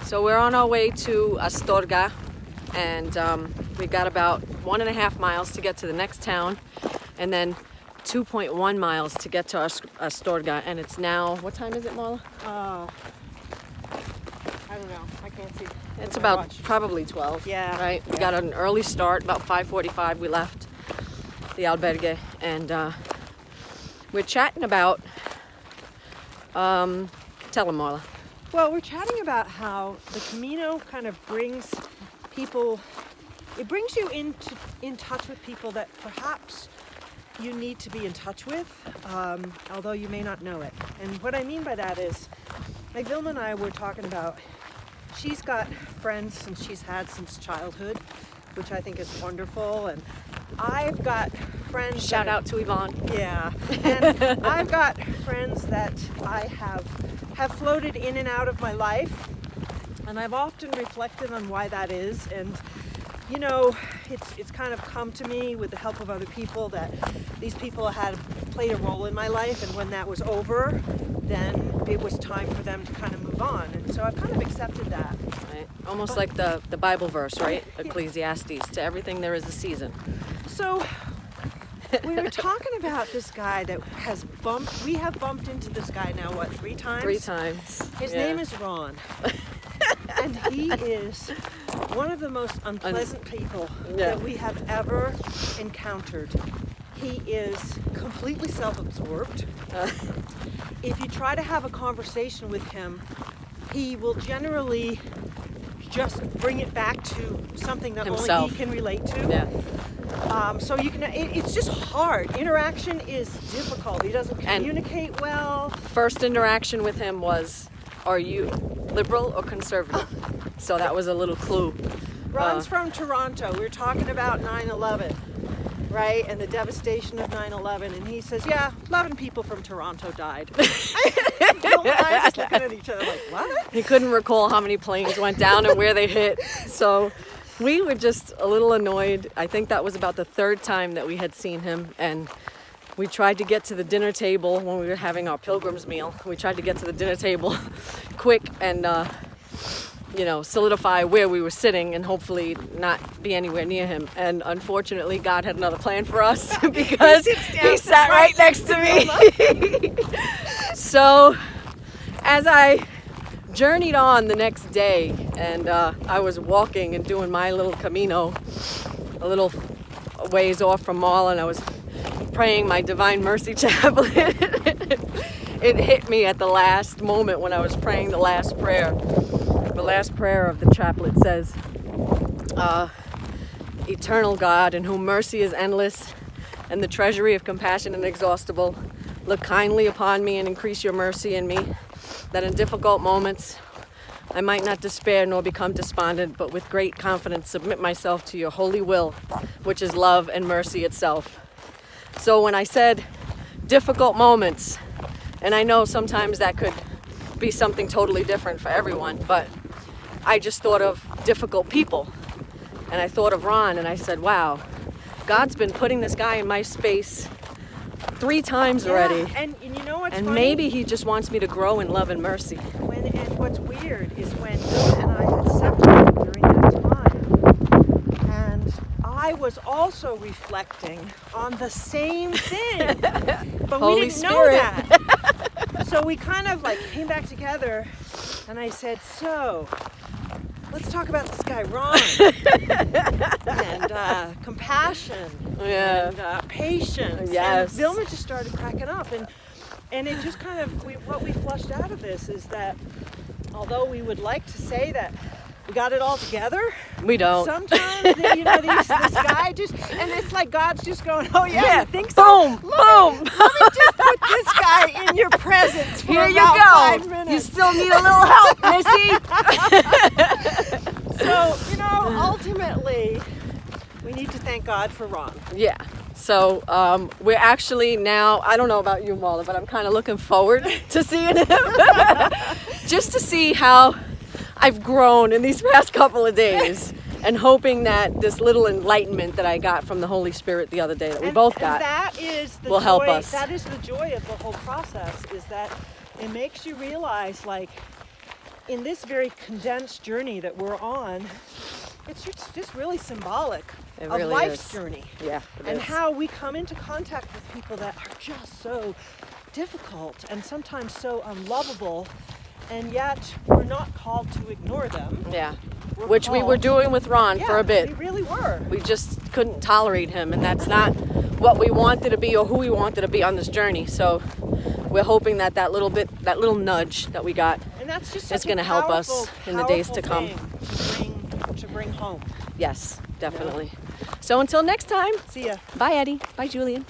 So we're on our way to Astorga, and we got about 1.5 miles to get to the next town, and then 2.1 miles to get to Astorga, and it's now, what time is it, Marla? I don't know. I can't see. It's about probably 12. Yeah. Right? We got an early start, about 5:45 we left the albergue, and we're chatting about, tell them, Marla. Well, we're chatting about how the Camino kind of brings people, it brings you in touch with people that perhaps you need to be in touch with, although you may not know it. And what I mean by that is, like Vilma and I were talking about, she's got friends and she's had since childhood, which I think is wonderful. And I've got friends. Shout out to Yvonne. Yeah. And I've got friends that I have floated in and out of my life. And I've often reflected on why that is. And, you know, it's kind of come to me with the help of other people that these people had played a role in my life. And when that was over, then it was time for them to kind of move on. And so I've kind of accepted that. Right? Almost like the Bible verse, right? Ecclesiastes, to everything there is a season. So we were talking about this guy that we have bumped into this guy now, what, 3 times? 3 times. His name is Ron. And he is one of the most unpleasant people that we have ever encountered. He is completely self-absorbed. If you try to have a conversation with him, he will generally just bring it back to something that only he can relate to. Yeah. So you can. It's just hard. Interaction is difficult. He doesn't communicate well. First interaction with him was, are you liberal or conservative? So that was a little clue. Ron's from Toronto. We were talking about 9/11, right? And the devastation of 9/11. And he says, yeah, 11 people from Toronto died. Bill and I just looking at each other like, what? He couldn't recall how many planes went down and where they hit. So we were just a little annoyed. I think that was about the 3rd time that we had seen him, and we tried to get to the dinner table when we were having our pilgrim's meal. We tried to get to the dinner table quick and, solidify where we were sitting and hopefully not be anywhere near him. And unfortunately, God had another plan for us because he sat right next to me. So as I journeyed on the next day, and I was walking and doing my little Camino a little ways off from Marla, and I was praying my Divine Mercy Chaplet. It hit me at the last moment when I was praying the last prayer. The last prayer of the chaplet says, Eternal God, in whom mercy is endless and the treasury of compassion inexhaustible, look kindly upon me and increase your mercy in me, that in difficult moments I might not despair nor become despondent, but with great confidence submit myself to your holy will, which is love and mercy itself. So when I said difficult moments, and I know sometimes that could be something totally different for everyone, but I just thought of difficult people. And I thought of Ron, and I said, wow, God's been putting this guy in my space 3 times already. And you know what's and funny? Maybe he just wants me to grow in love and mercy. And what's weird is when Bill and I had separated during that time, and I was also reflecting on the same thing, but Holy we didn't know Spirit. that. So we kind of like came back together, and I said, so let's talk about this guy Ron, and compassion, and patience. Yes. And Vilma just started cracking up, and it just kind of, what we flushed out of this is that although we would like to say that we got it all together, we don't. sometimes, this guy just, and it's like God's just going, oh yeah, you think so? Boom, boom. Let me just put this guy in your presence for Here you about go. 5 minutes. You still need a little help, Missy. So, ultimately, we need to thank God for Ron. Yeah. So we're actually now, I don't know about you, Marla, but I'm kind of looking forward to seeing him. Just to see how I've grown in these past couple of days. And hoping that this little enlightenment that I got from the Holy Spirit the other day that we both got will help us. That is the joy of the whole process, is that it makes you realize, like, in this very condensed journey that we're on, it's just really symbolic It of really life's is. journey. Yeah, it And is. how we come into contact with people that are just so difficult and sometimes so unlovable, and yet we're not called to ignore them. Yeah. We're Which we were called- doing with Ron for a bit. We really were. We just couldn't tolerate him, and that's not what we wanted to be or who we wanted to be on this journey. So we're hoping that that little nudge that we got, And that's just it's such a going to help us powerful, in the days to come. powerful thing to bring home. Yes, definitely. So until next time, See ya. bye Eddie, bye Julian.